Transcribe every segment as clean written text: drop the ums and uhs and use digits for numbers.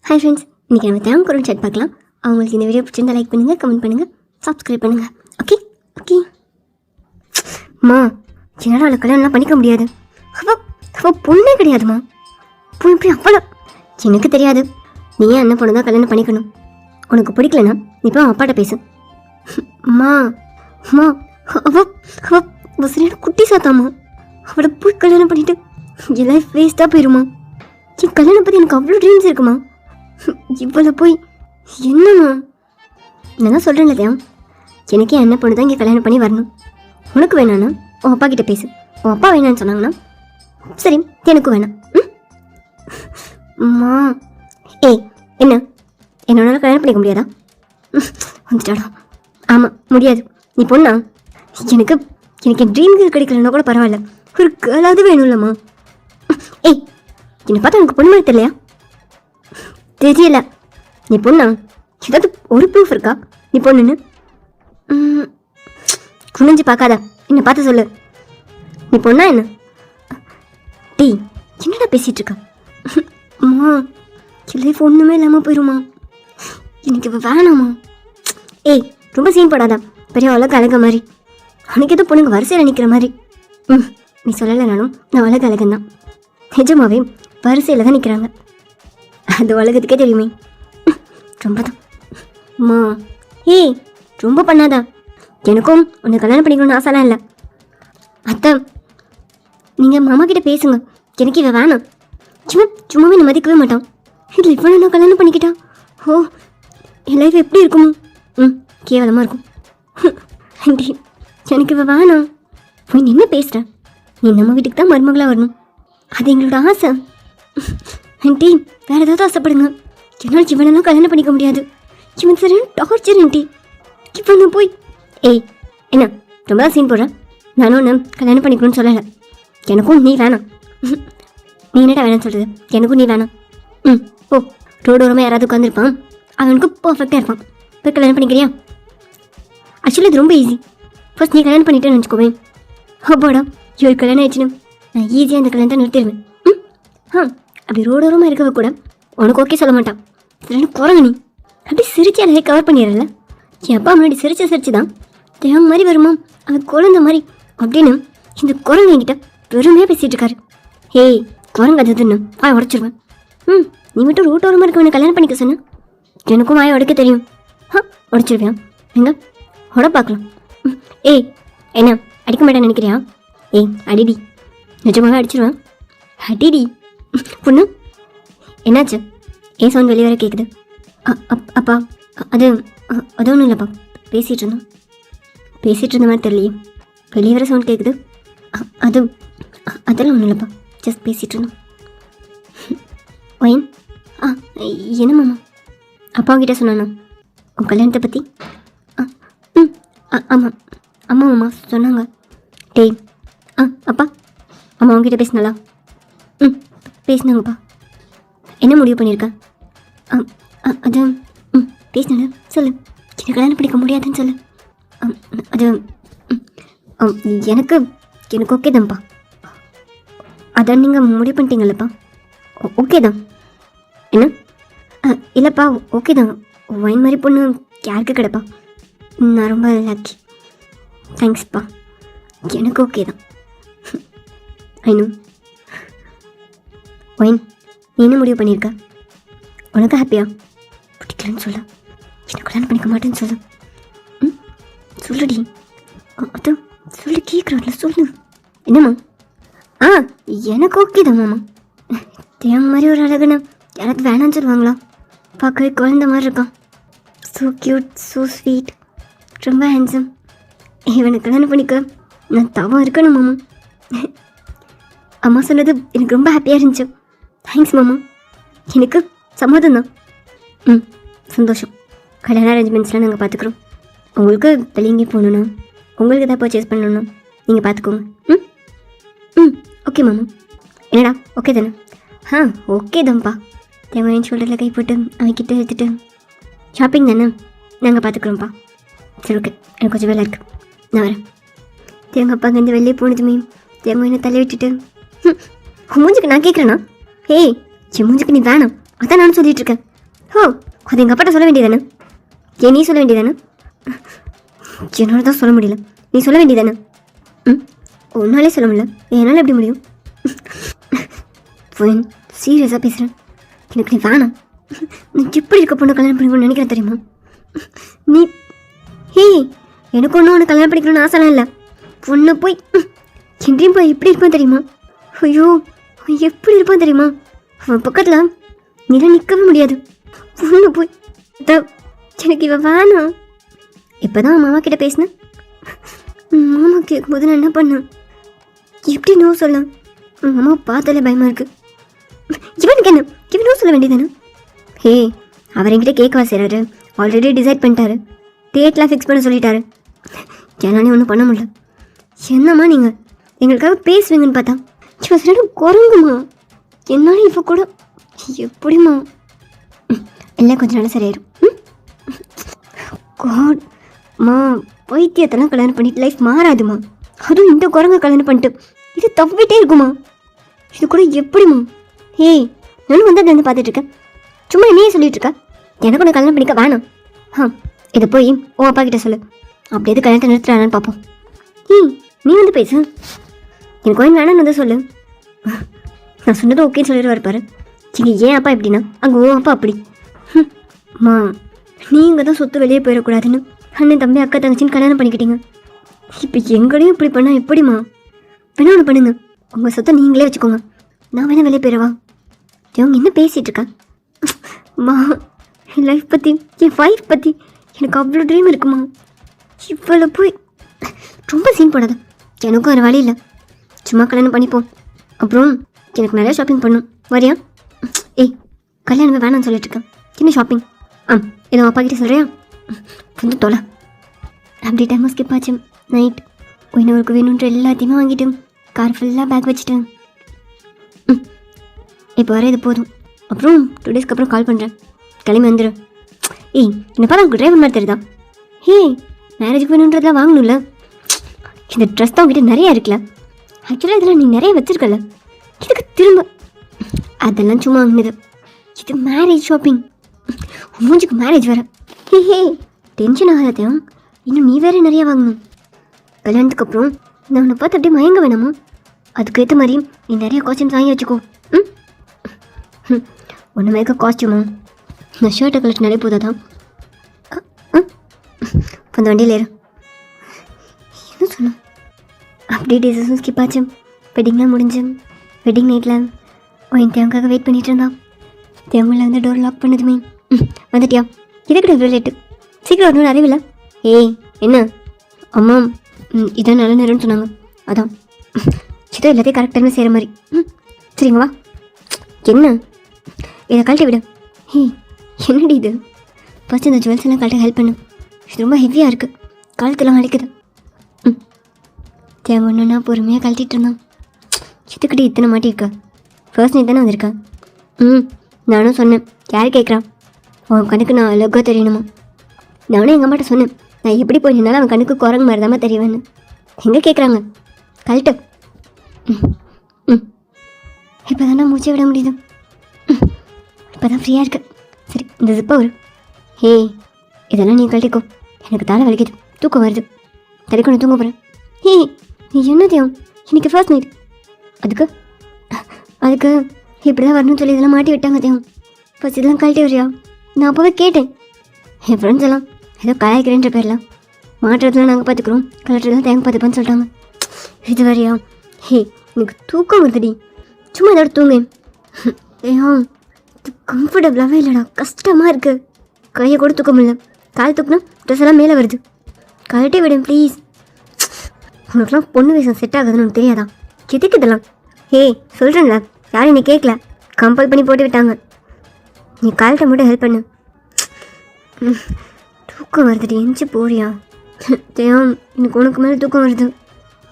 Hi friends, இன்றைக்கி நம்ம தேவக்குறள் chat பார்க்கலாம். அவங்களுக்கு இந்த வீடியோ பிடிச்சிருந்தா லைக் பண்ணுங்கள், கமெண்ட் பண்ணுங்கள், சப்ஸ்கிரைப் பண்ணுங்கள். ஓகே ஓகே அம்மா, என்னடா அவளை கல்யாணம்லாம் பண்ணிக்க முடியாது. அவள் பொண்ணே கிடையாதுமா. பொண்ணு இப்படி அவ்வளோ எனக்கு தெரியாது. நீ ஏன் அண்ணன் பொண்ணு தான் கல்யாணம் பண்ணிக்கணும். உனக்கு பிடிக்கலனா நீ போய் அவன் அப்பாட்ட பேசு. அம்மா அம்மா, அவள் சரியான குட்டி சாத்தாம்மா. அவளை போய் கல்யாணம் பண்ணிவிட்டு என் லைஃப் வேஸ்ட்டாக போயிடுமா. என் கல்யாணம் பற்றி எனக்கு அவ்வளோ ட்ரீம்ஸ் இருக்குமா. இவ்வளோ போய் என்னம்மா. நான் தான் சொல்கிறேன்ல தேவம், எனக்கு என் அண்ணன் பொண்ணு தான் இங்கே கல்யாணம் பண்ணி வரணும். உனக்கு வேணான்னா உன் அப்பா கிட்டே பேசு. உன் அப்பா வேணான்னு சொன்னாங்கன்னா சரி, எனக்கு வேணாம். அம்மா ஏய், என்ன என்னோட கல்யாணம் பண்ணிக்க முடியாதா? வந்துட்டாடா. ஆமாம் முடியாது. நீ பொண்ணா? எனக்கு என் ட்ரீம் கேர்ள் கிடைக்கலன்னா கூட பரவாயில்ல, ஒரு கேர்ளாவது வேணும்லம்மா. ஏய், என்னை பார்த்தா எனக்கு பொண்ணு மாதிரி தெரியலையா? தெரியல. நீ பொண்ணா? ஏதாவது ஒரு ப்ரூஃப் இருக்கா நீ பொண்ணுன்னு? குனிஞ்சு பார்க்காத, என்னை பார்த்து சொல்லு. நீ பொண்ணா என்ன? டீ என்னடா பேசிகிட்டு இருக்க? அம்மா, லைஃப் ஒன்றுமே இல்லாமல் போயிடுமா. எனக்கு இப்போ வேணாமா. ஏய், ரொம்ப சீன் போடாதா. பெரிய அழகு அழக மாதிரி. உனக்கு எதோ பொண்ணுங்க வரிசையில் நிற்கிற மாதிரி. நீ சொல்லலைனாலும் நான் அழகு அழகந்தான். நிஜமாவே வரிசையில் தான் நிற்கிறாங்க. அது உலகத்துக்கே தெரியுமே. ரொம்ப தான் அம்மா. ஏய், ரொம்ப பண்ணாதா. எனக்கும் உன்னை கல்யாணம் பண்ணிக்கணும்னு ஆசைலாம் இல்லை. அத்தை, நீங்கள் மாமா கிட்டே பேசுங்க. எனக்கு இவன் வேணாம். சும்மாவே நான் மதிக்கவே மாட்டான். இதில் இவ்வளோ நான் கல்யாணம் பண்ணிக்கிட்டா ஓ, என் லைஃப் எப்படி இருக்குமோ? கேவலமாக இருக்கும். ஆண்டி, எனக்கு இவன் வேணாம். போய் நீ என்ன பேசுகிறேன்? நீ நம்ம வீட்டுக்கு தான் மருமகளாக வரணும், அது எங்களோட ஆசை. ஆண்டி, வேறு ஏதாவது ஆசைப்படுங்க. என்னால் இவனெல்லாம் கல்யாணம் பண்ணிக்க முடியாது. இவன் சரியான டார்ச்சர் ஆண்டி. இவனை போய் ஏய், என்ன ரொம்ப தான் சீன் போடுறேன். நானும் ஒன்று கல்யாணம் பண்ணிக்கணும்னு சொல்லலை. எனக்கும் நீ வேணாம். நீ என்னடா வேணாம்னு சொல்கிறது? எனக்கும் நீ வேணாம். ஓ, ரோடு ஓரமாக யாராவது உட்காந்துருப்பான், அவனுக்கு பர்ஃபெக்டாக இருப்பான். போய் கல்யாணம் பண்ணிக்கிறியா? ஆக்சுவலி இது ரொம்ப ஈஸி. ஃபர்ஸ்ட் நீ கல்யாணம் பண்ணிட்டேன்னு வச்சுக்கோவேன். அப்போடா இவரு கல்யாணம் ஆயிடுச்சுன்னு நான் ஈஸியாக அந்த கல்யாணத்தை நிறுத்திடுவேன். அப்படி ரோடோரமாக இருக்கவ கூட உனக்கு ஓகே சொல்ல மாட்டான். சரியான குரங்கு நீ. அப்படி சிரிச்சு அழகே கவர் பண்ணிடுறல. என் அப்பா முன்னாடி சிரிச்சு தான் தேவம் மாதிரி வருமா, அது குழந்த மாதிரி அப்படின்னு இந்த குரங்கு என்கிட்ட பெருமையாக பேசிகிட்டு இருக்காரு. ஏய், குரங்கு அதுன்னு வாய் உடச்சிருவேன். நீ மட்டும் ரோட்டோரமாக இருக்கவனை கல்யாணம் பண்ணிக்க சொன்ன. எனக்கும் வாயை உடைக்க தெரியும். உடச்சிருவியா? எங்க உட பார்க்கலாம். ஏய், என்ன அடிக்க மாட்டேன்னு நினைக்கிறியா? ஏய், அடிடி. நிஜமாகவே அடிச்சிருவேன். அடிடி பொண்ணு. என்னாச்சு? ஏன் சவுண்ட் வெளியே வர கேட்குது? அப்பா, அது ஒன்றும் இல்லைப்பா. பேசிகிட்டு இருந்த மாதிரி தெரியலையே. வெளியே வர சவுண்ட் கேட்குது. அதெல்லாம் ஒன்றும் இல்லைப்பா, ஜஸ்ட் பேசிகிட்டு இருந்தோம். ஒயின் என்ன மாமா? அப்பாவுக்கிட்ட சொன்னானா உன் கல்யாணத்தை பற்றி? ஆமாம் மாமா சொன்னாங்க. டேய், அப்பா, அம்மா அவங்ககிட்ட பேசினாலா? பேசினாங்கப்பா. என்ன முடிவு பண்ணியிருக்கேன்? அது பேசினால சொல்லு. எனக்கு கல்யாணம் பண்ணிக்க முடியாதுன்னு சொல்லு. அது எனக்கு ஓகே தான்ப்பா. அதான் நீங்கள் முடிவு பண்ணிட்டீங்களப்பா? ஓகே தான். என்ன? இல்லைப்பா, ஓகே தான். ஒயின் மாதிரி பொண்ணு யாருக்கு கிடப்பா? நான் ரொம்ப லக்கி. தேங்க்ஸ்ப்பா. எனக்கு ஓகே தான். ஐநோ. ஒயின், நீ என்ன முடிவு பண்ணியிருக்க? உனக்கு ஹாப்பியா? பிடிக்கலன்னு சொல்ல. என்ன கல்யாணம் பண்ணிக்க மாட்டேன்னு சொல்லு. சொல்லுடி. அது சொல்லு, கேட்குறான்ல, சொல்லு. என்னம்மா? எனக்கு ஓகே தான் மாமா. தேவன் மாதிரி ஒரு அழகுன்னு யாராவது வேணான்னு சொல்லுவாங்களா? பார்க்கவே குழந்த மாதிரி இருக்கான். ஸோ க்யூட், ஸோ ஸ்வீட், ரொம்ப ஹேண்ட்ஸம். இவனை கல்யாணம் பண்ணிக்க நான் தவம் இருக்கணும் மாமா. அம்மா சொன்னது எனக்கு ரொம்ப ஹாப்பியாக இருந்துச்சு. தேங்க்ஸ் மாமா. எனக்கு சம்மதம் தான். சந்தோஷம். கல்யாண அரேஞ்ச்மெண்ட்ஸ்லாம் நாங்கள் பார்த்துக்குறோம். உங்களுக்கு வெளியே போகணுன்னா, உங்களுக்கு எதாவது பர்ச்சேஸ் பண்ணணுன்னா நீங்கள் பார்த்துக்கோங்க. ஓகே மாமா. என்னடா ஓகே தானே? ஓகே தான்ப்பா. தேவையான ஷோல்டரில் கை போட்டு அவன்கிட்ட எடுத்துகிட்டு ஷாப்பிங் தானே, நாங்கள் பார்த்துக்குறோம்ப்பா. சரி, ஓகே, எனக்கு கொஞ்சம் வேலை இருக்குது, நான் வரேன். தேவங்க அப்பா அங்கேருந்து வெளியே போனதுமே தேவங்க என்ன தள்ளி விட்டுட்டு மூஞ்சுக்கு நான் கேட்குறேண்ணா. ஏய், மூஞ்சுக்கு நீ வேணாம், அதான் நான் சொல்லிகிட்ருக்கேன். ஓ, அது எங்கள் அப்பாட்ட சொல்ல வேண்டியதானே? ஏன் நீ சொல்ல வேண்டியதானே? என்னோட தான் சொல்ல முடியல, நீ சொல்ல வேண்டியதானே? உன்னாலே சொல்ல முடியல, என்னால் எப்படி முடியும்? சீரியஸாக பேசுகிறேன், எனக்கு நீ வேணாம். நீ எப்படி இருக்க பொண்ணு கல்யாணம் பண்ணிக்கணும்னு நினைக்கிறேன் தெரியுமா? நீ ஹே, எனக்கு ஒன்றும் ஒன்று கல்யாணம் பண்ணிக்கணும்னு ஆசைலாம் இல்லை. பொண்ணை போய் என்றையும் போய் எப்படி இருப்பான் தெரியுமா? ஐயோ, எப்படி இருப்பான் தெரியுமா? அவன் பக்கத்தில் நீலாம் நிற்கவே முடியாது. பொண்ணு போய் எனக்கு இவன் வேணாம். இப்போ தான் மாமா கிட்ட பேசினேன். மாமா கேட்கும்போது நான் என்ன பண்ணேன்? எப்படி நோ சொல்ல? மாமா பார்த்தாலே பயமாக இருக்குது. இவனுக்கு என்ன, இவன் நோ சொல்ல வேண்டியதானே? ஹே, அவர் என்கிட்ட கேட்கவா செய்கிறாரு? ஆல்ரெடி டிசைட் பண்ணிட்டாரு, டேட்லாம் ஃபிக்ஸ் பண்ண சொல்லிட்டாரு. என்னாலே ஒன்றும் பண்ண முடியல. என்னம்மா நீங்கள் எங்களுக்காக பேசுவீங்கன்னு பார்த்தா இவன் சில குரங்குமா? என்னாலும் இப்போ கூட எப்படிம்மா? எல்லாம் கொஞ்சம் நாள் சரியாயிடும். காட் மா, வைத்தியத்தெல்லாம் கல்யாணம் பண்ணிட்டு லைஃப் மாறாதுமா. அதுவும் இந்த குரங்க கல்யாணம் பண்ணிட்டு இது தப்பிட்டே இருக்குமா? இது கூட எப்படிமா? ஏய், நானும் வந்து அதை பார்த்துட்ருக்கேன், சும்மா என்னையே சொல்லிட்டு இருக்கா? எனக்கு ஒன்று கல்யாணம் பண்ணிக்க வேணாம். இதை போய் உன் அப்பா கிட்ட சொல்லு, அப்படி எது கல்யாணத்தை நிறுத்துறானு பார்ப்போம். நீ வந்து பேசு, எனக்கு ஒன்று வேணான்னு வந்து சொல்லு. நான் சொன்னது ஓகேன்னு சொல்லிட்டு வரப்பாரு. சரி, ஏன் அப்பா எப்படின்னா அங்கே ஓ அப்பா அப்படி. மா, நீங்கள் தான் சொத்து வெளியே போயிடக்கூடாதுன்னு அண்ணன் தம்பி அக்கா தங்கச்சின்னு கல்யாணம் பண்ணிக்கிட்டீங்க. இப்போ எங்களையும் இப்படி பண்ணால் எப்படிம்மா? வேணா ஒன்று பண்ணுங்க, உங்கள் சொத்தை நீங்களே வச்சுக்கோங்க, நான் வேணா வெளியே போயிடவா? இவங்க என்ன பேசிகிட்டு இருக்கா? மா, என் லைஃப் பற்றி, என் ஒய்ஃப் பற்றி எனக்கு அவ்வளோ ட்ரீம் இருக்குமா? இவ்வளோ போய் ரொம்ப சீன் போடாத. எனக்கும் ஒரு வழி இல்லை, சும்மா கல்யாணம் பண்ணிப்போம். அப்புறம் எனக்கு நிறையா ஷாப்பிங் பண்ணும், வரியா? ஏய், கல்யாணமே வேணான்னு சொல்லிட்டு இருக்கேன், என்ன ஷாப்பிங்? ஏதோ அப்பா கிட்டே சொல்கிறியா? வந்து தொலை. அப்படி டைமாக ஸ்கிப் ஆச்சு. நைட் இன்னொருக்கு வேணுன்ற எல்லாத்தையுமே வாங்கிட்டு கார் ஃபுல்லாக பேக் வச்சுட்டேன். இப்போ வர இது போதும், அப்புறம் 2 டேஸ்க்கு அப்புறம் கால் பண்ணுறேன், கிளம்பி வந்துடு. ஏய், என்னப்பா உனக்கு டிரைவர் மாதிரி தெரியுதா? மேரேஜுக்கு வேணுன்றதெல்லாம் வாங்கணும்ல. இந்த ட்ரெஸ் தான் உங்ககிட்ட நிறையா இருக்குல்ல, ஆக்சுவலாக இதெல்லாம் நீ நிறைய வச்சுருக்கல, இதுக்கு திரும்ப அதெல்லாம் சும்மா வாங்கினது. இது மேரேஜ் ஷாப்பிங், மூஞ்சுக்கு மேரேஜ் வேறு. டென்ஷன் ஆகாதையும், இன்னும் நீ வேறு நிறையா வாங்கணும். கல்யாணத்துக்கு அப்புறம் நான் உன்னை பார்த்து அப்படியே மயங்க வேணாமா? அதுக்கேற்ற மாதிரி நீ நிறைய காஸ்டியூம்ஸ் வாங்கி வச்சுக்கோ. ஒன்று மேக்க காஸ்டியூமா? நான் ஷர்ட்டை கலெக்ட் நிறைய போதாதான். அந்த வண்டியில் ஏறு. என்ன சொன்னோம்? அப்படியே டேஸஸும் ஸ்கிப் ஆச்சு. வெட்டிங்லாம் முடிஞ்சு வெட்டிங் நைட்டில் என் தேவங்காக வெயிட் பண்ணிகிட்டு இருந்தான். தேவங்களில் வந்து டோர் லாக் பண்ணதுமே வந்துட்டியா? இதுக்கிட்ட இவ்வளோ லேட்டு, சீக்கிரம் வரணும்னு அறிவில்லை? ஏய், என்ன அம்மா, இதான் நல்ல நேரம்னு சொன்னாங்க, அதான் இதோ எல்லாத்தையும் கரெக்ட் டைமில் செய்கிற மாதிரி. சரிங்க வா. என்ன இதை கழட்டி விடு. என்னடி இது? ஃபஸ்ட் இந்த ஜுவல்ஸ் எல்லாம் கழட்ட ஹெல்ப் பண்ணு, இது ரொம்ப ஹெவியாக இருக்குது, கழுத்தெல்லாம் வலிக்குது. தேவை ஒன்றுனா பொறுமையாக கழட்டிகிட்டு இருந்தான். இதுக்கிட்ட இத்தனை மாட்டியிருக்கா? ஃபர்ஸ்ட் நீ தானே வந்திருக்கா? நானும் சொன்னேன், யார் கேட்குறான்? அவன் கணக்கு நான் அழகாக தெரியணுமா? நானும் எங்கள் அம்மாட்ட சொன்னேன், நான் எப்படி போய் நின்னாலும் அவன் கணக்கு குரங்கு மாதிரி தாம தெரியவேன்னு. எங்கே கேட்குறாங்க? கழட்டு. இப்போ தானே மூச்சை விட முடியுது, இப்போ தான் ஃப்ரீயாக இருக்கு. சரி, இந்த ஜிப்பா வரும். இதெல்லாம் நீ கழட்டிக்கோ, எனக்கு தலை வலிக்குது, தூக்கம் வருது, தலைக்கொண்டு தூங்க போகிறேன். நீ என்னதையும் இன்னைக்கு ஃபர்ஸ்ட் நைட், அதுக்கு இப்படி தான் வரணும்னு சொல்லி இதெல்லாம் மாட்டி விட்டாங்க தேவம். ஃபர்ஸ்ட் இதெல்லாம் கழட்டி வரியா? நான் அப்போவே கேட்டேன், என் ஃப்ரெண்ட்ஸ் எல்லாம் ஏதோ கலாய்க்கிறேன்ற பேர்லாம், மாட்டுறதுலாம் நாங்கள் பார்த்துக்குறோம், கலட்டுறதுலாம் தேங்க பார்த்துப்பான்னு சொல்லிட்டாங்க. இது வரையா? எனக்கு தூக்கம் வருதுடி, சும்மா ஏதாவது தூங்க. ஏன் இது கம்ஃபர்டபுளாகவே இல்லைடா, கஷ்டமாக இருக்குது, கையை கூட தூக்க முடியல, கால் தூக்குனா ட்ரெஸ் எல்லாம் மேலே வருது, கழட்டி விடும் ப்ளீஸ். உனக்குலாம் பொண்ணு வேஷம் செட் ஆகுதுன்னு உனக்கு தெரியாதா? எதுக்கு இதெல்லாம்? சொல்கிறேன்ல, யாரும் நீ கேட்கல, கம்பல் பண்ணி போட்டு விட்டாங்க. நீ கால்கிட்ட மட்டும் ஹெல்ப் பண்ணு. தூக்கம் வருதுடி, எஞ்சி போறியா? தேவம், எனக்கு உனக்கு மேலே தூக்கம் வருது,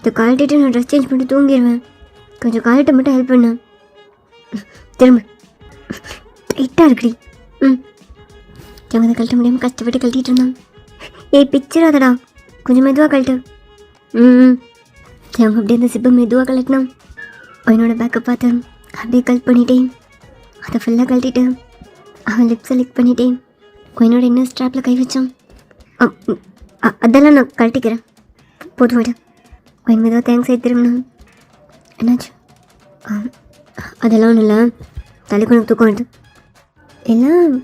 இதை கழட்டிட்டு நான் ட்ரெஸ் சேஞ்ச் பண்ணிட்டு தூங்கிடுவேன், கொஞ்சம் கால்கிட்ட மட்டும் ஹெல்ப் பண்ணு. திரும்ப டைட்டாக இருக்குடி. தேவதை கழட்ட முடியாமல் கஷ்டப்பட்டு கழட்டிகிட்டு இருந்தான். பிச்சிடாதடா, கொஞ்சம் மெதுவாக கழட்டு. தேவங்க அப்படியே அந்த சிப்பை மெதுவாக கழட்டினான். என்னோட பேக்கை பார்த்து அப்படியே கல் பண்ணிட்டேன், அதை ஃபுல்லாக கழட்டிட்டேன். அவன் லிப்ஸை லிக் பண்ணிட்டேன். என்னோட என்ன ஸ்ட்ராப்பில் கை வச்சான். அதெல்லாம் நான் கழட்டிக்கிறேன். போதும் விட. என் மீதோ தேங்க்ஸ் திரும்பினா என்னாச்சு? அதெல்லாம் ஒன்றும் இல்லை. தலைக்குணக்கு தூக்கம் வருது. எல்லாம்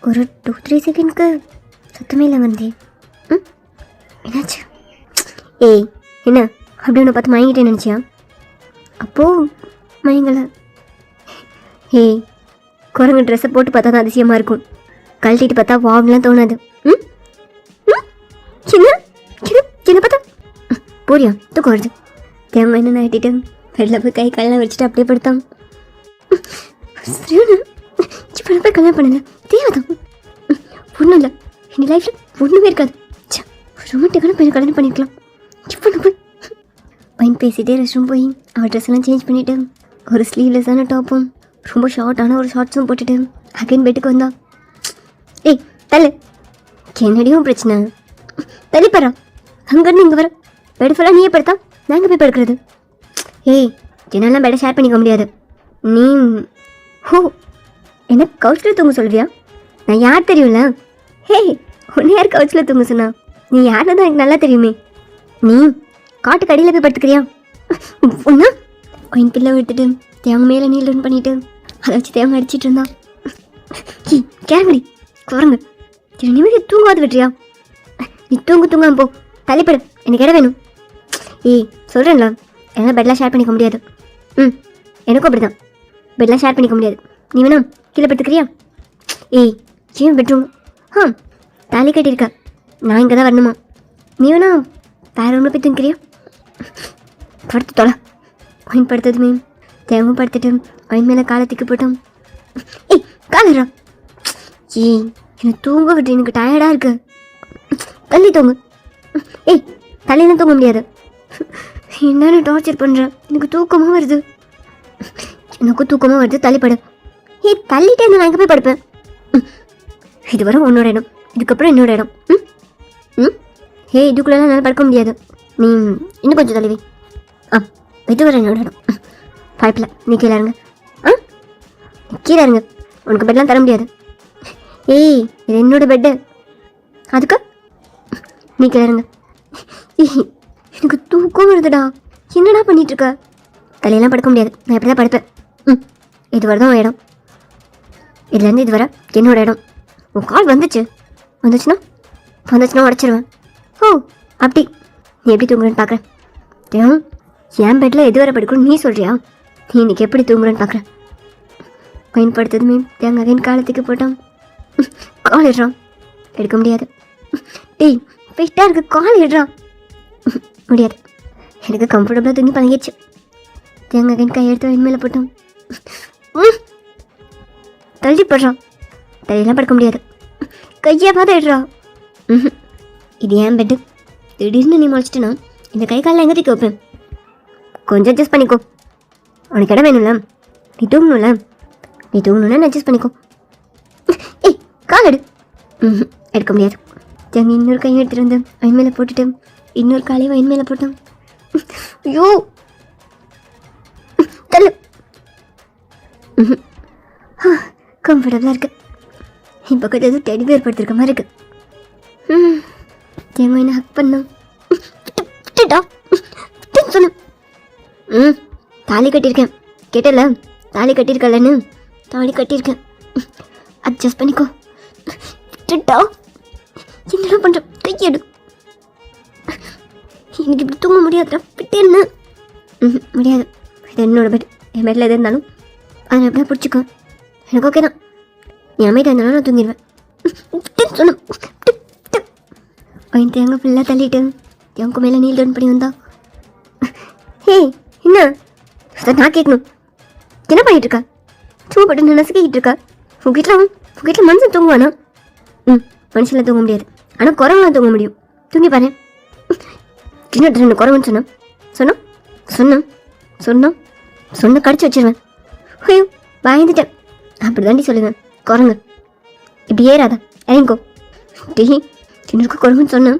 ஒரு 2-3 செகண்ட்க்கு சுத்தமே இல்லை வந்தேன். என்னாச்சு? ஏய் என்ன அப்படி ஒன்று பார்த்து மயங்கிட்டேன்னு நினச்சியா? அப்போது மயங்கலை. ஏய் குரங்கு ட்ரெஸ்ஸை போட்டு பார்த்தா தான் அதிசயமாக இருக்கும். கழட்டிட்டு பார்த்தா வாங்கலாம் தோணாது. சின்ன சின்ன சின்ன பார்த்தா போறியா? தூக்கம் வருது. தேங்காய் என்ன ஆட்டிட்டு வெளில போய் கை கல்லாம் வச்சுட்டு அப்படியே படுத்தான். சரியான இப்போ போய் கல்யாணம் பண்ணல தேவைதான். ஒன்றும் இல்லை, என் லைஃப்பில் ஒன்றுமே இருக்காது. ரொமான்டிக்கான பையனை கல்யாணம் பண்ணிக்கலாம். இப்போ போய் பையன் பேசிகிட்டே ரெஸ்ட் ரூம் போய் அவள் ட்ரெஸ் எல்லாம் சேஞ்ச் பண்ணிவிட்டு ஒரு ஸ்லீவ்லெஸ்ஸான டாப்பும் ரொம்ப ஷார்ட்டான ஒரு ஷார்ட்ஸும் போட்டுட்டு அகைன் பெட்டுக்கு வந்தா. ஏய் தள்ளு, என்னடியும் பிரச்சனை? தள்ளிப்பறா. அங்கேருந்து இங்கே வர பெட் ஃபுல்லாக நீயே படுத்தா நாங்கள் போய் படுக்கிறது. ஏய் என்னாலாம் பெட்டை ஷேர் பண்ணிக்க முடியாது. நீ ஹோ என்ன கவுச்சில் தூங்க சொல்வியா? நான் யார் தெரியும்ல? ஹே உன்னை யார் கவுச்சில் தூங்க சொன்னா? நீ யாருன்னு தான் எனக்கு நல்லா தெரியுமே. நீ காட்டுக்கு அடியில் போய் படுத்துக்கிறியா? ஒன்றா ஒயின் பிள்ளை எடுத்துட்டு தேங்காய் மேலே நீல் ரன் பண்ணிவிட்டு அதை வச்சு தேங்காய் அடிச்சிட்டு இருந்தா. கேங்கடி குரங்கு நிம்மதி தூங்காது விட்டுறியா? நீ தூங்காம போ. தலைப்படு, எனக்கு இடம் வேணும். ஏய் சொல்கிறேன்ல, என்னால் பெட்லாம் ஷேர் பண்ணிக்க முடியாது. எனக்கும் அப்படி தான், பெட்லாம் ஷேர் பண்ணிக்க முடியாது. நீ வேணா கீழே படுத்துக்கிறியா? ஏய் ஜீவன் பெட்ரூம். தாலி கட்டியிருக்க, நான் இங்கே தான் வரணுமா? நீ வேணா வேறு ரூமில் போய் தூங்கிக்கிறியா? படுத்து தொலை. ஒயின் படுத்ததுமே தேங்கும் படுத்துட்டு ஒயின் மேலே காலை திக்கு போட்டோம். ஏய் காலரா. ஏய் என்னை தூங்க விட்டு, எனக்கு டயர்டாக இருக்கு. தள்ளி தூங்கு. ஏய் தலையெல்லாம் தூங்க முடியாது. என்னென்ன டார்ச்சர் பண்ணுறேன், எனக்கு தூக்கமாக வருது. எனக்கும் தூக்கமாக வருது, தள்ளிப்படு. ஏய் தள்ளிட்டே நான் எங்கே போய் படுப்பேன்? இதுவரை உன்னோட இடம், இதுக்கப்புறம் என்னோட இடம். ஏய் இதுக்குள்ளெல்லாம் என்னால் படுக்க முடியாது. நீ இன்னும் கொஞ்சம் தள்ளிவி. இதுவரை என்னோட இடம். பைப்பில் நீ கீழே இருங்க. கீழே இருங்க, உனக்கு பெட்லாம் தர முடியாது. ஏய் இது என்னோட பெட்டு, அதுக்கு நீ கீழே இருங்க. எனக்கு தூக்கம் வருதுடா, என்னடா பண்ணிகிட்ருக்க? தலையெல்லாம் படுக்க முடியாது, நான் எப்படி தான் படுப்பேன். இது வரை தான் இடம், இதுலேருந்து இது வர என்னோட இடம். உன் கால் வந்துச்சுன்னா உடச்சிருவேன். ஓ அப்படி நீ எப்படி தூங்குறேன்னு பார்க்குறேன். என் பெட்டில் எது வரை படுக்கணும் நீ சொல்கிறியா? நீ இன்னைக்கு எப்படி தூங்குறேன்னு பார்க்குறேன். பயன்படுத்ததுமே தேங்காயின் காலத்துக்கு போட்டான். கால் இடுறான், எடுக்க முடியாது. டேய் வெயிட்டாக இருக்கு, கால் இடுறான். முடியாது, எனக்கு கம்ஃபர்டபுளாக தூங்கி பழகிடுச்சு. தேங்காயின் கை எடுத்து வயின் மேலே போட்டான். தள்ளி போடுறான். தலையெல்லாம் படுக்க முடியாது, கையை பார்த்து இடுறா. இது ஏன் பெட்டு, திடீர்னு நீ முளைச்சிட்டுனா இந்த கை காலில் எங்கே தூக்கி வைப்பேன்? கொஞ்சம் அட்ஜஸ்ட் பண்ணிக்கோ, உனக்கு இடம் வேணும்ல, நீ தூங்கணும்னா அட்ஜஸ்ட் பண்ணிக்கோ. ஏய் கால் எடு. எடுக்க முடியாது. தேங்க இன்னொரு கையை எடுத்துகிட்டு வந்து வயின் மேலே போட்டுட்டு இன்னொரு காலையும் வயின் மேலே போட்டான். ஐயோ தள்ளு. கம்ஃபர்டபுளாக இருக்கு. என் பக்கத்தில் எதுவும் டெடி பேர் படுத்திருக்க மாதிரி இருக்கு. தேங்காய் என்ன ஹக் பண்ணோம். சொன்ன தாலி கட்டியிருக்கேன், கேட்டல தாலி கட்டியிருக்கலன்னு. தாலி கட்டியிருக்கேன், அட்ஜஸ்ட் பண்ணிக்கோ. என்னடா பண்ணுற, கையெடு. எனக்கு இப்படி தூங்க முடியாதுடா, விட்டு என்ன? முடியாது, இது என்னோட பெட். என் பெட்டில் எது இருந்தாலும் அதை எப்படியா பிடிச்சிக்கோ. எனக்கு ஓகே தான், நீ அமைதியாக இருந்தாலும் நான் தூங்கிடுவேன். சொன்ன அவன் தேங்காய் ஃபுல்லாக தள்ளிட்டு எனக்கு மேலே நீல் டவுன் பண்ணி வந்தா. ஹே என்ன நான் கேட்கணும், என்ன பண்ணிட்டு இருக்கா? சும்மா போட்டு நசுக்கிட்டு இருக்கா? உங்கள் வீட்டில் மனுஷன் தூங்குவானா? மனுஷன்லாம் தூங்க முடியாது, ஆனால் குரங்குலாம் தூங்க முடியும். தூங்கி பாரு. சின்ன 2 குரங்குன்னு சொன்ன கடிச்சு வச்சிருவேன். ஐயோ பயந்துட்டேன். அப்படி தாண்டி சொல்லுவேன், குரங்கு இப்படி ஏறாதா, இறங்கிக்கோ. டீ சின்னருக்கு குரங்குன்னு சொன்னேன்.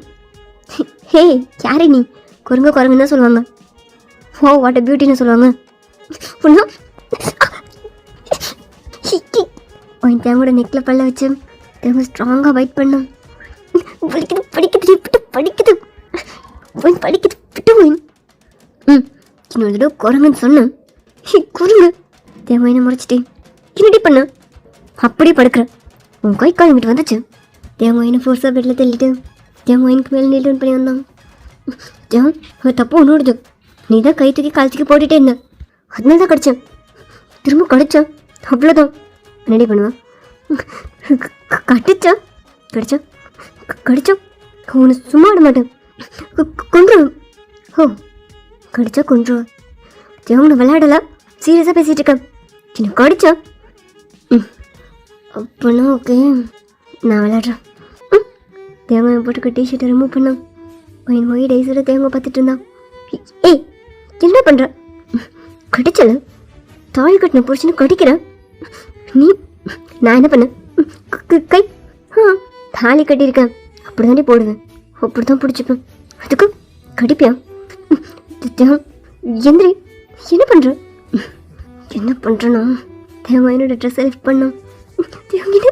ஹே யாரே நீ? குரங்குன்னு தான் சொல்லுவாங்க. ஓ வாட் அ பியூட்டின்னு சொல்லுவாங்க. உன் தேங்கோட நெக்கில் பல்ல வச்சு தேங்க ஸ்ட்ராங்காக பைட் பண்ணோம். படிக்குது படிக்குது விட்டு படிக்குது ஒயின் படிக்குது விட்டு ஒயின். இன்னொரு தடவை குரங்குன்னு சொன்னேன். குரங்கு தேங்காயினை முறைச்சிட்டேன். என்னடி பண்ண? அப்படியே படுக்கிறேன். உன் கை கால் இங்கிட்டு வந்துச்சு. தேங்காயினை ஃபோர்ஸாக பெட்டில் தள்ளிட்டு தேங்காயினுக்கு மேலே நீல் பண்ணி வந்தான். தேவன் தப்பு ஒன்று நீ தான் கை தூக்கி கால் தூக்கி போட்டுகிட்டே இருந்தேன். அதனால தான் கடிச்சேன். திரும்ப கடிச்சேன். அவ்வளோதான். என்னடி பண்ணுவேன்? கடிச்சா கடிச்சா கடிச்சா உன்னை சும்மா விட மாட்டேன். கொன்றுவேன். ஓ கடிச்சா கொன்றுவேன். தேவன் நான் விளையாடலாம். சீரியஸாக பேசிகிட்டு இருக்கேன். என்ன கடிச்சா? அப்போனா ஓகே நான் விளையாடுறேன். தேங்காய் போட்டுக்க டிஷர்ட்டை ரிமூவ் பண்ணான். என் ஒய் டைஸோட தேங்காய் பார்த்துட்டு இருந்தான். ஏய் என்ன பண்ணுற? கடிச்சல தாலி கட்டின புரிச்சுன்னு கடிக்கிறேன் நீ. நான் என்ன பண்ணேன்? கை தாலி கட்டியிருக்கேன். அப்படி தானே போடுவேன். அப்படி தான் பிடிச்சிப்பேன். அதுக்கு கடிப்பியா? எந்திரி. என்ன பண்ணுற? என்ன பண்ணுறேன்னா தேங்காய் என்னோட ட்ரெஸ்ஸை லிஃப்ட் பண்ணான். தேங்கிட்ட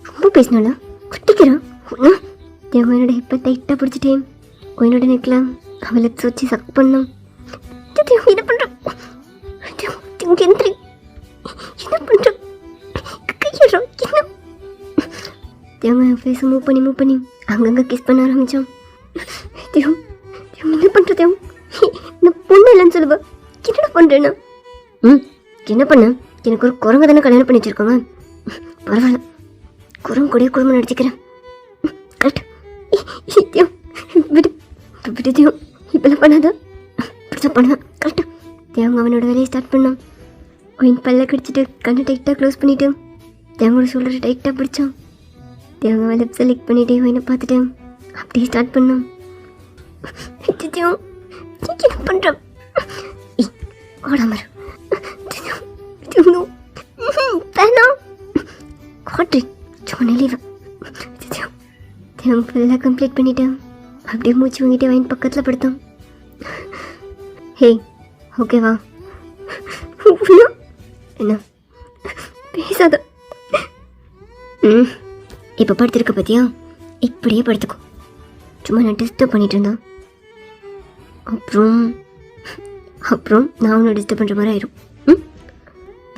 ரொம்ப பேசினால கட்டிக்கிறான். தேங்காய் என்னோட ஹிப்பை டைட்டாக பிடிச்சிட்டேன். என்னோட நெக்கில் அவள் லிப்ஸ் வச்சு சக் பண்ணான். என்ன பண்ணுற? எந்திரி. என்ன பண்ணுற? கையறா என்ன? தேங்காய் ஃபேஸை மூவ் பண்ணி அங்கங்கே கிஸ் பண்ண ஆரம்பித்தான். என்ன பண்ணுற தேவ்? நான் பொண்ணு இல்லைன்னு சொல்லுவேன். என்னடா பண்ணுறேன்னா? என்ன பண்ண? எனக்கு ஒரு குரங்கு தானே கல்யாணம் பண்ணி வச்சுருக்கோங்க. பரவாயில்ல, குரங்கு கூடிய குடும்பம் நடிச்சுக்கிறேன். கரெக்ட். விடு விடு தேவ், இப்பெல்லாம் பண்ணாத. இப்படிதான் பண்ணுவேன். கரெக்டாக தேவங்க அவனோட வேலையை ஸ்டார்ட் பண்ணான். ஒயின் பல்ல கடிச்சிட்டு கண்ணை டைட்டாக க்ளோஸ் பண்ணிவிட்டு தேவங்களோட ஷோல்டரை டைட்டாக பிடிச்சான். தேவங்க லிப்ஸை லிக் பண்ணிவிட்டு ஒயினை பார்த்துட்டு அப்படியே ஸ்டார்ட் பண்ணான். என்ன பண்ணுறான்? ஓடாமரு வேணாம் காட்டு சும்மா லீவ். தேவன் ஃபுல்லாக கம்ப்ளீட் பண்ணிட்டேன். அப்படியே மூச்சு வாங்கிட்டு வாங்கி பக்கத்தில் படுத்தான். ஹே ஓகேவா? என்ன பேசாத. இப்போ படுத்துருக்க பார்த்தியா? இப்படியே படுத்துக்கோ. சும்மா நான் டிஸ்டர்ப் பண்ணிட்டு இருந்தேன். அப்புறம் நான் அவனை டிஸ்டர்ப் பண்ணுற மாதிரி ஆயிரும்.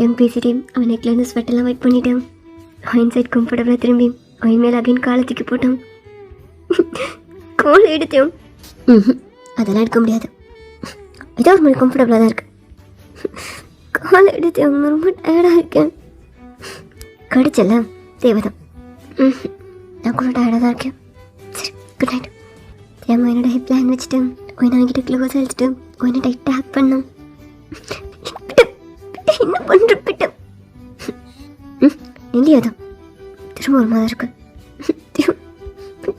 என் பேசிட்டே அவன் நெக்லேருந்து ஸ்வெட்டெல்லாம் வைப் பண்ணிட்டேன். அவன் சைட் கம்ஃபர்டபுளாக திரும்பி அவன் மேலே அகைன் காலை தூக்கி போட்டான். காலை எடுத்தேன். அதெல்லாம் எடுக்க முடியாது. ஏதோ ஒரு மாதிரி கம்ஃபர்டபுளாக தான் இருக்கு. காலை எடுத்தேன். ரொம்ப டயர்டாக இருக்கேன். கடிச்சல தேவைதான். நான் கூட டயர்டாக தான் இருக்கேன். சரி குட் நைட். ஏமா என்னோட ஹிப் லைன் வச்சுட்டு ஒயினை வாங்கிட்டு க்ளோஸ் அழிச்சிட்டு ஒயினை டைட்டாக ஹேக் பண்ணோம். என்ன பண்ணுற பிட்ட? இல்லையாதான் திரும்ப ஒரு மாதிரி இருக்கு.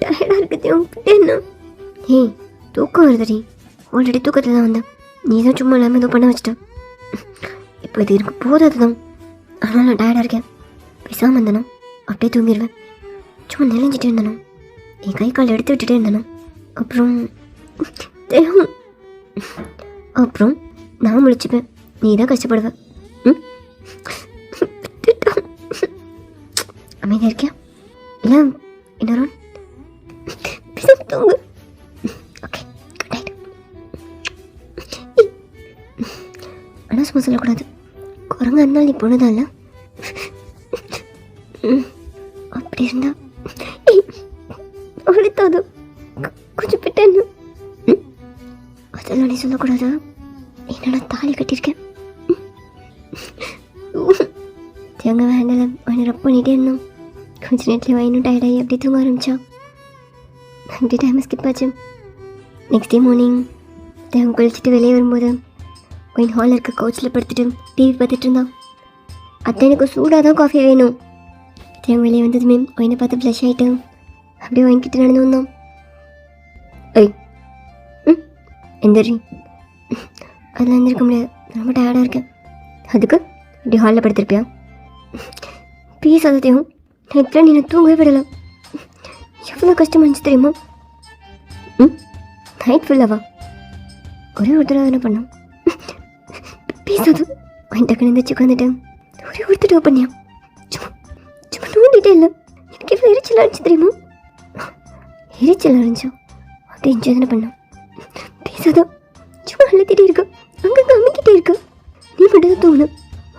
டயர்டாக இருக்கு தேவன். என்ன ஏய் தூக்கம் வருதுடி. ஆல்ரெடி தூக்கத்தில் தான் வந்தேன். நீ தான் சும்மா இல்லாமல் ஏதோ பண்ண வச்சிட்டேன். இப்போ இது எனக்கு போதாது தான். ஆனால் நான் டயர்டாக இருக்கேன். பேசாமல் இருந்தேனோ அப்படியே தூங்கிடுவேன். சும்மா நெளிஞ்சிட்டே இருந்தேனோ என் கை கால் எடுத்து விட்டுட்டே இருந்தேனோ அப்புறம் நான் முழிச்சுப்பேன். நீ தான் கஷ்டப்படுவ. அமைதியாக இருக்கியா? இல்லை இன்னொரு தூங்கு. Okay good night. ஆனால் சும்மா சொல்லக்கூடாது. குரங்கு இருந்தாலும் நீ பொண்ணுதான் இல்லை? அப்படி இருந்தா அழுத்தாது கொஞ்சம் பிட்ட. அதெல்லாம் நீ சொல்லக்கூடாதா? என்னோட தாலி கட்டியிருக்கேன். தேங்காய் வேண்டல அவனை ரப் பண்ணிகிட்டே இருந்தோம். கொஞ்ச நேரத்தில் வயனும் டயர்டாகி அப்படி தூங்க ஆரம்பித்தான். அப்படி டைம் ஸ்கிப் ஆச்சு. நெக்ஸ்ட் டே மார்னிங் தேவன் குளிச்சுட்டு வெளியே வரும்போது ஒயின் ஹாலில் இருக்க கவுச்சில் படுத்துட்டு டிவி பார்த்துட்டு இருந்தான். அத்தை எனக்கு சூடாக தான் காஃபி வேணும். தேவன் வெளியே வந்ததுமே ஒயினை பார்த்து ஃப்ளஷ் ஆகிட்டு அப்படியே வாங்கிக்கிட்டு நடந்து வந்தோம். ஐய் எந்திரி. அதெல்லாம் எந்திரிக்க முடியாது. ரொம்ப டயர்டாக இருக்கேன். அதுக்கு இப்படி ஹாலில் படுத்திருப்பியா? ப்ளீஸ் அதையும் நைட்டில் நீ தூங்கவே விடலை. எவ்வளோ கஷ்டமாக இருந்துச்சு தெரியுமா? நைட் ஃபுல்லாவா? ஒரே ஒரு தடவை என்ன பண்ணோம்? பேசாது வாங்கி டக்குன்னு எழுந்திரிச்சு உட்காந்துட்டேன். ஒரே ஒரு தடவை பண்ணியா? சும்மா பேசிக்கிட்டே இல்லை. எனக்கு எவ்வளோ எரிச்சல் அடிச்சு தெரியுமா? எரிச்சல் அரைஞ்சோம் அப்படியே என்ஜாய் பண்ணோம். பேசாதோ சும்மா அழுத்திட்டே இருக்க, அங்கங்கே அமைக்கிட்டே இருக்க. நீ மட்டும் தான் தூங்கணும்.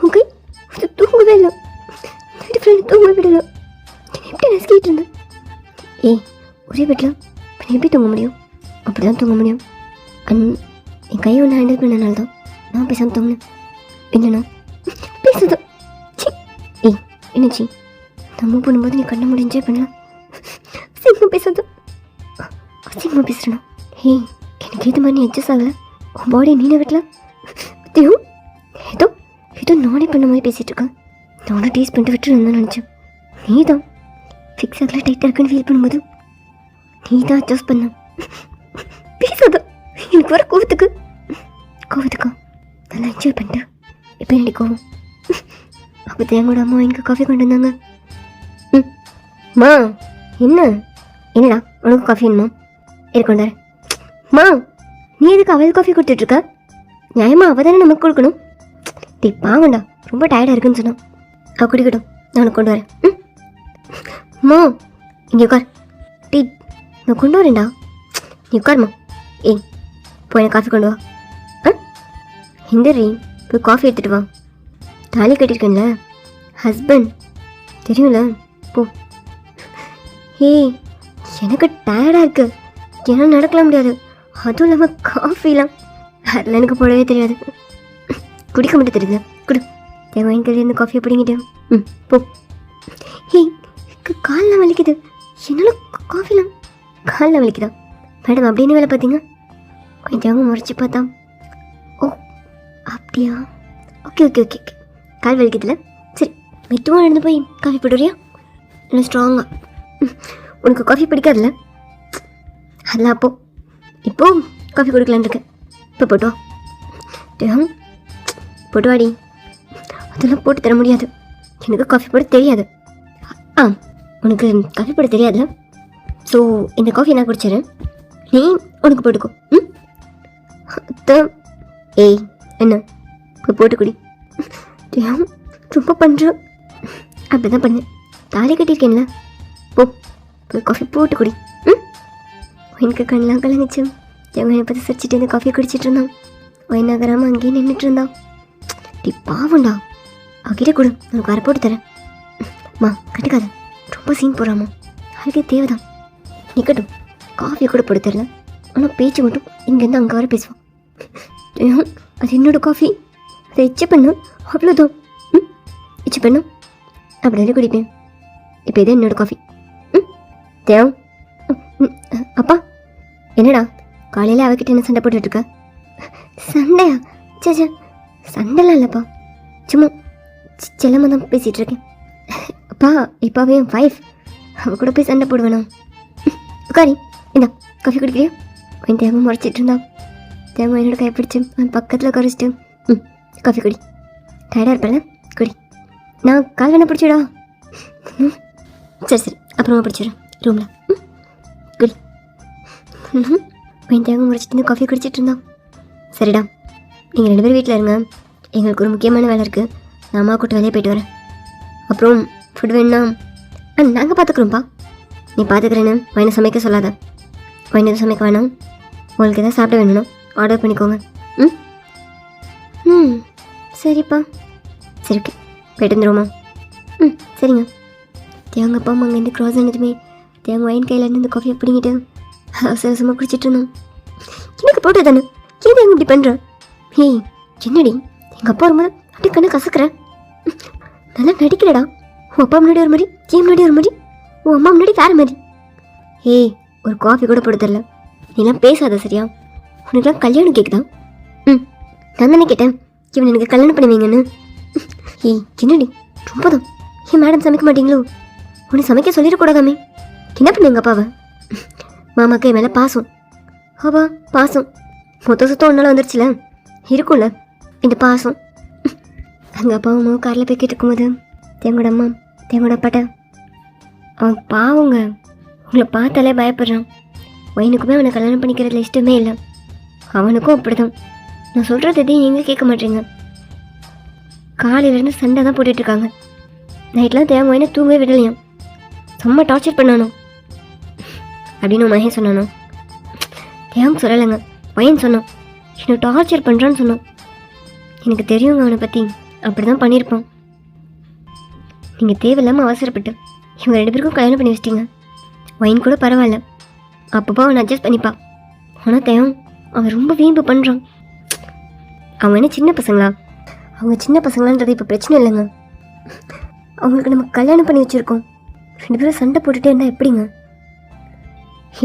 ஓகே, அது தூங்கவே இல்லை. நைட்டு ஃப்ரெண்டு தூங்க விடல. எப்படி நசுக்கிட்டு இருந்தேன்? ஏய், ஒரே வீட்டில் இப்போ எப்படி தூங்க முடியும்? அப்படி தான் தூங்க முடியும். என் கையை ஒன்று ஹேண்டில் பண்ணனால தான் நான் பேசாமல் தூங்கினேன். என்னண்ணா பேசுதோ? சி, ஏய் என்னச்சி, நம்ம பண்ணும்போது நீ கண்ண முடிஞ்சே பண்ணலாம். சிங்கமாக பேசாதோ? சிங்கமாக பேசுகிறேண்ணா. ஏய், எனக்கு ஏற்ற மாதிரி நீ அட்ஜஸ்ட் ஆகலை. உன் பாடி நீனை வெட்டலாம். தெரியும், ஏதோ ஏதோ நானே பண்ண மாதிரி பேசிகிட்டு இருக்கேன். நானும் டேஸ்ட் பண்ணிட்டு விட்டுருந்தேன்னு நினச்சேன். நீ தான் ஃபிக்ஸ் ஆகல, டைட்டாக இருக்குன்னு ஃபீல் பண்ணும்போது நீ தான் அட்ஜஸ்ட் பண்ண. பேசாத, எனக்கு வர கோவத்துக்கா நல்லா என்ஜாய் பண்ணிட்டு இப்போ என்னடி கோவம்? அப்போ தேங்கோட அம்மா எனக்கு காஃபி கொண்டு வந்தாங்க. மா என்னடா உனக்கு காஃபி வேணுமா? இருக்கொண்டாரு. மா, நீ எதுக்கு அவள் காஃபி கொடுத்துட்ருக்க? நியாயமா அவள் தானே நமக்கு கொடுக்கணும். டீ பாவண்டா, ரொம்ப டயர்டாக இருக்குன்னு சொன்னான். அவள் குடிக்கட்டும், நான் உனக்கு கொண்டு வரேன். மா இங்கே உட்கார். டீ நான் கொண்டு வரேன்டா, நீ உட்காருமா. ஏய், போய் எனக்கு காஃபி கொண்டு வா. இந்த ரீ போய் காஃபி எடுத்துகிட்டு வா. தாலி கட்டியிருக்கேன்ல, ஹஸ்பண்ட் தெரியும்ல, போ. ஏய், எனக்கு டயர்டாக இருக்கு, ஏன்னா நடக்கலாம் முடியாது. அதுவும் இல்லாமல் காஃபிலாம் அதில் எனக்கு போடவே தெரியாது, குடிக்க மட்டும் தெரியுது. குடு, என் வாங்கி இருந்து காஃபியை பிடிங்கிட்டேன். போ. ஏய், காலில் வலிக்குது, என்னால் காஃபிலாம் காலில் வலிக்குதா? மேடம் அப்படின்னு வேலை பார்த்தீங்க? கொஞ்சம் முறைச்சி பார்த்தா. ஓ அப்படியா, ஓகே ஓகே ஓகே ஓகே. கால் வலிக்குதுல, சரி மெத்துவாக நடந்து போய் காஃபி போட்டுறியா? இல்லை ஸ்ட்ராங்காக. உனக்கு காஃபி பிடிக்காதுல்ல? அதெல்லாம் இப்போ காஃபி கொடுக்கலான்னு இருக்கேன். இப்போ போட்டு வா. போட்டு வாடி. அதெல்லாம் போட்டு தர முடியாது, எனக்கு காஃபி போட தெரியாது. உனக்கு காஃபி போட தெரியாதுல்ல? ஸோ இந்த காஃபி நான் குடிச்சிடறேன், நீ உனக்கு போட்டுக்கோ. ஏய் என்ன இப்போ போட்டு குடி. ரொம்ப பண்ணுறோம், அப்படி தான் பண்ணேன். தாலி கட்டியிருக்கேன்ல, போய் காஃபி போட்டு குடி. எனக்கு கண்ணெலாம் கலங்கிச்சு. என் என்னை பார்த்து சிரிச்சிட்டு இந்த காஃபியை குடிச்சிட்டு இருந்தான். ஒயின் நகராமல் அங்கேயே நின்றுட்டு இருந்தான். டீ பாவண்டா, அவகிட்ட கொடு, உனக்கு வர போட்டு தரேன். மா கட்டுக்காத, ரொம்ப சீன் போடுறாமா, அதுக்கே தேவைதான். நிற்கட்டும், காஃபியை கூட போட்டு தரல, ஆனால் பேச்சு மட்டும் இங்கேருந்து அங்கே வர பேசுவான். அது என்னோடய காஃபி, அதை எச்ச பண்ண அவ்வளோதான். எச்ச பண்ண அப்படியே குடிப்பேன். இப்போ இதே என்னோடய காஃபி. தேவ் அப்பா என்னடா காலையில் அவகிட்ட என்ன சண்டை போட்டுட்ருக்க? சண்டையா? சே சண்டைலாம் இல்லைப்பா, சும்மா செல்லமாக தான் பேசிகிட்டு இருக்கேன். அப்பா இப்பாவே என் வைஃப், அவள் கூட போய் சண்டை போடுவேண்ணா. உட்காரி, இந்தா காஃபி குடிக்கிறியா? என் தேவை முறைச்சிட்டு இருந்தா. தேவை என்னோட கை பிடிச்சி அவன் பக்கத்தில் குறைச்சிட்டு காஃபி குடி. டயர்டாக இருப்பேன்ல, குடி. நான் கால் வேணா பிடிச்சிடா? சரி அப்புறமா பிடிச்சிடுறேன் ரூமில். குடி. என் தேவை முறைச்சிட்டு காஃபி குடிச்சிட்டு இருந்தான். சரிடா, நீங்கள் 2 பேரும் வீட்டில் இருங்க, எங்களுக்கு ஒரு முக்கியமான வேலை இருக்குது, நான் அம்மா கூட்டு வேலையை போயிட்டு வரேன். அப்புறம் ஃபுட் வேணுன்னா நாங்கள் பார்த்துக்குறோம்ப்பா. நீ பார்த்துக்கிறேன்னு வயனை சமைக்க சொல்லாத. வயனை எதுவும் சமைக்க வேணாம், உங்களுக்கு எதாவது சாப்பிட வேணும்னா ஆர்டர் பண்ணிக்கோங்க. சரிப்பா. சரி ஓகே, போய்ட்டு வந்துடுவோமா? சரிங்க. தேவங்க அப்பா அம்மா அங்கேருந்து க்ராஸ் ஆனதுமே தேவங்க வயன் கையிலேருந்து இந்த காஃபியை பிடிங்கிட்டு அவசரமாக குடிச்சிட்டு இருந்தோம். எனக்கு போட்டு தானே, ஏன் தேவங்க இப்படி பண்ணுறேன்? ஏய் என்னடி, எங்கள் அப்பா வரும்போது அப்படி கண்ணு கசக்கிறேன். நல்லா நடிக்கலடா. உன் அப்பா முன்னாடி ஒரு மாதிரி, ஏன் முன்னாடி ஒரு மாதிரி, உன் அம்மா முன்னாடி வேறு மாதிரி. ஏய் ஒரு காஃபி கூட போட்டு தரல, நீலாம் பேசாத சரியா? உனக்குலாம் கல்யாணம் கேட்குதா? நான் தானே கேட்டேன் இவன் எனக்கு கல்யாணம் பண்ணுவீங்கன்னு. ஏய் என்னடி ரொம்ப தான். ஏன் மேடம் சமைக்க மாட்டீங்களோ? உன்னை சமைக்க சொல்லிடக்கூடாதாமே. என்ன பண்ணுங்க அப்பாவை? மாமாக்கு என் மேலே பாசம். ஆவா பாசம் மொத்த சுத்தம் ஒன்றால் வந்துருச்சுல, இருக்கும்ல இந்த பாசம். அங்கே அப்பாவும் அம்மாவும் காரில் போய் கேட்டுருக்கும்போது தேங்கோட அம்மா தேங்கோட அப்பாட்ட அவன் பாவங்க உங்களை பார்த்தாலே பயப்படுறான். வயனுக்குமே அவனை கல்யாணம் பண்ணிக்கிறதுல இஷ்டமே இல்லை, அவனுக்கும் அப்படிதான். நான் சொல்கிறது எதையும் நீங்கள் கேட்க மாட்டேங்க. காலையிலேருந்து சண்டை தான் போட்டுட்ருக்காங்க. நைட்லாம் தேவை வயனை தூங்கவே விடலையாம். செம்ம டார்ச்சர் பண்ணானோ அப்படின்னு மகன் சொன்னானோ? தேவம் சொல்லலைங்க, பையன் சொன்னான். என்னை டார்ச்சர் பண்ணுறான்னு சொன்னான். எனக்கு தெரியுங்க அவனை பற்றி, அப்படி தான் பண்ணியிருப்பான். நீங்கள் தேவையில்லாமல் அவசரப்பட்டு இவங்க 2 பேருக்கும் கல்யாணம் பண்ணி வச்சிட்டிங்க. வைன் கூட பரவாயில்ல, அப்பப்போ அவனை அட்ஜஸ்ட் பண்ணிப்பா. ஆனால் தேவம் அவன் ரொம்ப வீம்பு பண்ணுறான். அவங்க என்ன சின்ன பசங்களா? அவங்க சின்ன பசங்களான்றது இப்போ பிரச்சனை இல்லைங்க. அவங்களுக்கு நம்ம கல்யாணம் பண்ணி வச்சுருக்கோம். 2 பேரும் சண்டை போட்டுகிட்டே இருந்தால் எப்படிங்க?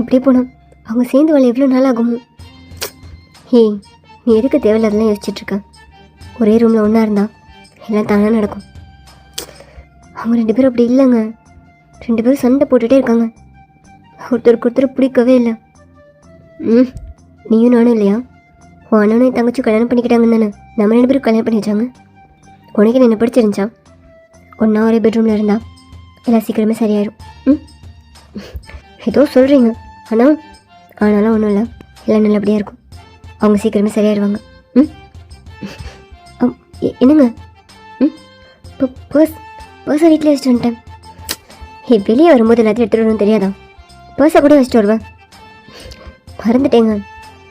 இப்படியே போனோம் அவங்க சேர்ந்து வாழ எவ்வளோ நாள் ஆகுமோ? ஹே, நீ எதுக்கு தேவையில்லாதெல்லாம் யோசிச்சுட்ருக்க? ஒரே ரூமில் ஒன்றா இருந்தா எல்லாம் தானாக நடக்கும். அவங்க 2 பேரும் அப்படி இல்லைங்க. 2 பேரும் சண்டை போட்டுகிட்டே இருக்காங்க. ஒருத்தருக்கு ஒருத்தர் பிடிக்கவே இல்லை. நீயும் நானும் இல்லையா? உன் அண்ணனும் என் தங்கச்சி கல்யாணம் பண்ணிக்கிட்டாங்கன்னு தானே நம்ம 2 பேரும் கல்யாணம் பண்ணி வச்சாங்க. உனக்கு என்ன பிடிச்சிருந்துச்சா? ஒன்றா ஒரே பெட்ரூமில் இருந்தா எல்லாம் சீக்கிரமே சரியாயிடும். ஏதோ சொல்கிறீங்க, ஆனாலும் ஒன்றும் இல்லை, எல்லாம் நல்லபடியாக இருக்கும். அவங்க சீக்கிரமே சரியாயிடுவாங்க. என்னங்க? இப்போ பர்ஸை வீட்டில் வச்சுட்டு வந்துட்டேன். வெளியே வரும்போது எல்லாத்தையும் எடுத்துகிட்டு வரணும் தெரியாதா? பர்ஸை கூட வச்சுட்டு வருவேன். மறந்துட்டேங்க,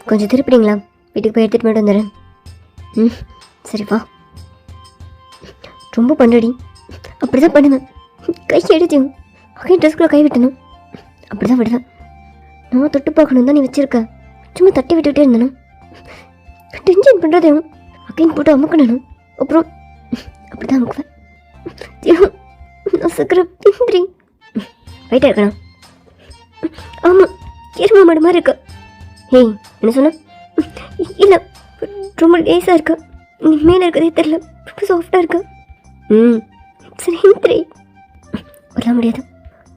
கொஞ்சம் திருப்பிடுங்களா? வீட்டுக்கு போய் எடுத்துகிட்டு போய்ட்டு வந்துடுறேன். சரிப்பா. ரொம்ப பண்ணுறடி. அப்படி தான் பண்ணுவேன். கை எடுத்தியும் அகைன் ட்ரெஸ்க்குள்ளே கை விட்டணும். அப்படி தான் விடுவேன். நான் தொட்டு பார்க்கணும் தான் நீ வச்சுருக்க. சும்மா தட்டி விட்டுக்கிட்டே இருந்தேனா? டென்ஷன் பண்ணுறதையும் அகைன் போட்டு அமுக்கணும். அப்புறம் அப்படி தான் அமுக்குவேன். பிந்திரி வெயிட்டாக இருக்கணும். ஆமாம், எருமை மாடு மாதிரி இருக்கு. ஏய், என்ன சொன்ன? இல்லை, ரொம்ப லேஸாக இருக்கு. நீ மேலே இருக்கிறதே தெரில, ரொம்ப சாஃப்டாக இருக்கு. சரி இந்திரி வரலாம் முடியாது.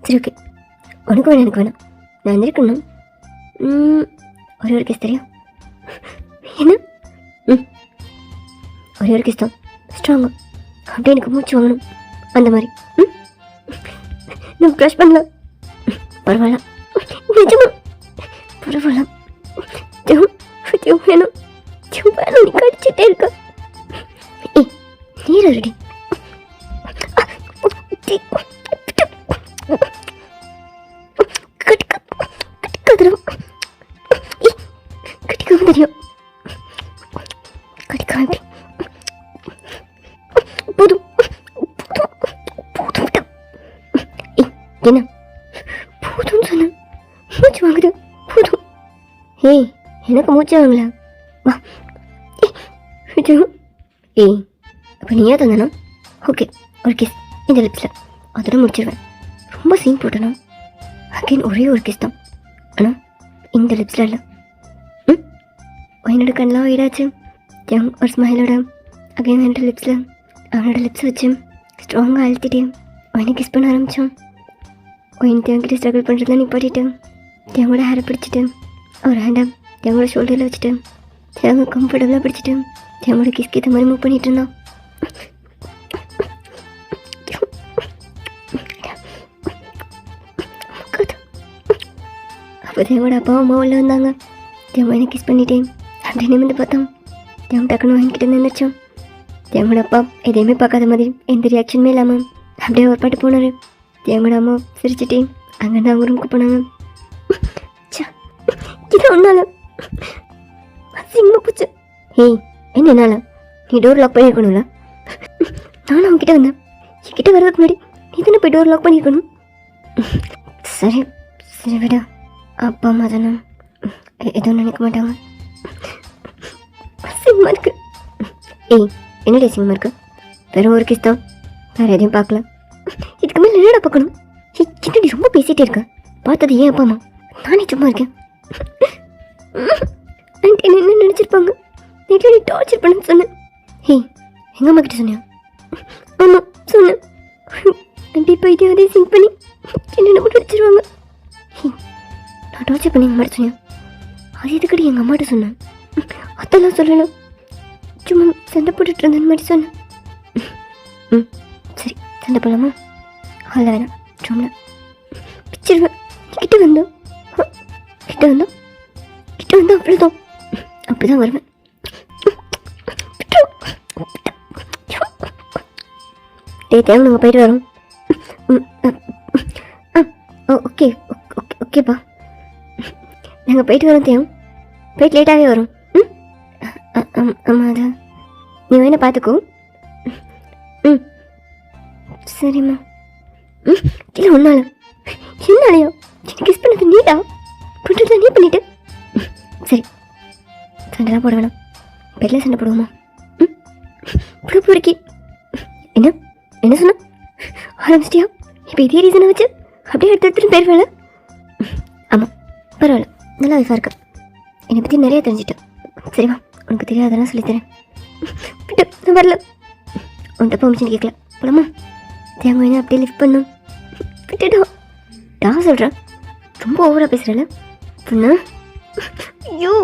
சரி ஓகே, உனக்கு வேணாம் எனக்கு வேணாம். நான் இருக்கணும். ஒரே ஒரு கேஸ் தெரியும். என்ன? ஒரே ஒரு கேஸ் தான், ஸ்ட்ராங்காக அப்படியே எனக்கு மூச்சு வாங்கணும் அந்த மாதிரி. நான் ப்ரஷ் பண்ணலாம். பரவாயில்ல, நிஜமா பரவாயில்ல. வேணும் வேணும், நீ கடிச்சிட்டே இருக்க. ஏய், நீர் ரெடி. கடிக்காம தெரியும். கடிக்காம போதும் போதும். என்ன போதும்னு சொன்ன? மூச்சு வாங்குது. போதும். ஏய், எனக்கு மூச்சு வாங்கல. வா. ஏய், அப்போ நீயா தந்தனா? ஓகே, ஒரு கிஸ் இந்த லிப்ஸில், அதோட முடிச்சிடுவேன். ரொம்ப சீன் போட்டனா? அகைன் ஒரே ஒரு கிஸ் தான், ஆனால் இந்த லிப்ஸில் இல்லை. என்னோட கண்ணெலாம் வைடாச்சு. ஒரு ஸ்மைலோட அகைன் என்னோட லிப்ஸில் அவனோட லிப்ஸ் வச்சு ஸ்ட்ராங்காக அழுத்திட்டேன். அவனை கிஸ் பண்ண ஆரம்பித்தான். தேவங்கிட்ட ஸ்ட்ரகிள் பண்ணுறதுலாம் நீ பாட்டிட்டேன். தேவங்களோட ஹேரை பிடிச்சிட்டு ஒரு ஹேண்டை தேவங்களோட ஷோல்டரில் வச்சுட்டு தேவங்க கம்ஃபர்டபுளாக பிடிச்சிட்டு தேவங்களோட கிஸ்க்கு ஏற்ற மாதிரி மூவ் பண்ணிட்டு இருந்தான். அப்போ தேவங்களோட அப்பா அம்மா உள்ள வந்தாங்க. தேவன் என்ன கிஸ் பண்ணிட்டேன். அப்படி நிமிந்து பார்த்தோம். தேவன் டக்குன்னு வாங்கிக்கிட்டு நினைச்சோம். தேவங்களோட அப்பா எதையுமே பார்க்காத மாதிரி எந்த ரியாக்ஷனுமே இல்லாமல் அப்படியே ஒரு பாட்டு போனார். தேவங்களோட அம்மா சிரிச்சிட்டே அங்கேருந்து அவங்க ரூமுக்கு போனாங்க. இது ஒன்றால அசிங்கமாக போச்சு. ஏய், என்ன என்னால்? நீ டோர் லாக் பண்ணியிருக்கணும்ல? நானும் அவங்ககிட்ட வந்தேன். என்கிட்ட வர்றதுக்கு முன்னாடி நீ தானே போய் டோர் லாக் பண்ணியிருக்கணும். சரி சரி விட, அப்பா அம்மா தானே, எதுவும் நினைக்க மாட்டாங்க. அசிங்கமாக இருக்கு. ஏய், என்னடி அசிங்கமாக இருக்கு? வெறும் ஒரு கிஸ் தான், வேறு எதையும் பார்க்கல. இதுக்கு மேலே என்னடா பார்க்கணும்? என்னடி ரொம்ப பேசிகிட்டே இருக்கேன்? பார்த்தது ஏன் அப்பா அம்மா? நானே சும்மா இருக்கேன். ஆண்டி என்ன நினச்சிருப்பாங்க? வீட்டில் நீ டார்ச்சர் பண்ணுன்னு சொன்னேன். ஹே, எங்கள் அம்மா கிட்ட சொன்னியா? ஆமாம் சொன்னேன். ஆண்டி இப்போ இதே அதே சிங்க் பண்ணி என்னென்ன மட்டும் அடிச்சிருவாங்க. நான் டார்ச்சர் பண்ணி எங்கள் அம்மா சொன்னேன். அது எதுக்கடி எங்கள் அம்மாட்ட சொன்னேன்? அதெல்லாம் சொல்லலாம், சும்மா சண்டை போட்டுட்டு இருந்தேன் மாதிரி சொன்னேன். சரி, சண்டை போடலாமா? ஹாலில் வேணாம், ரூமில் பிச்சிருவேன். கிட்ட வந்தோம் அப்படிதான் அப்படிதான் வருவேன். தேவை நாங்கள் போயிட்டு வரோம். ஓகே ஓகே ஓகேப்பா. நாங்கள் போயிட்டு வரோம் தேவும். போயிட்டு லேட்டாகவே வரும். ம் ஆமாம் அதான் நீ வேணா பார்த்துக்கோ. ம் சரிம்மா. ம் இல்லை ஒன்றால என்னாலையோ எனக்கு கிஸ் பண்ணது நீடா பண்ணுறதுல நீ பண்ணிட்டு. சரி சண்டைலாம் போட வேணாம். பெட்டில் சண்டை போடுவோமா? ம் புடுப்பு இருக்கி. என்ன என்ன சொன்ன? ஆரம்பிச்சிட்டியா? இப்போ இதே ரீசனை வச்சு அப்படியே எடுத்துட்டு பேர் வேலை. ஆமாம் பரவாயில்ல, நல்லா வைஃபாக இருக்க. என்னை பற்றி நிறையா தெரிஞ்சிட்டேன். சரிவா, உனக்கு தெரியாதெல்லாம் சொல்லித்தரேன். விட்டு நான் வரல. உன்கிட்ட பெர்மிஷன் கேட்கல போலாமா? தேங்காய் என்ன அப்படியே லிஃப்ட் பண்ணும். விட்டுடா டா சொல்கிறேன். ரொம்ப ஓவராக பேசுகிறேன்ல பொண்ணு. ஐயோ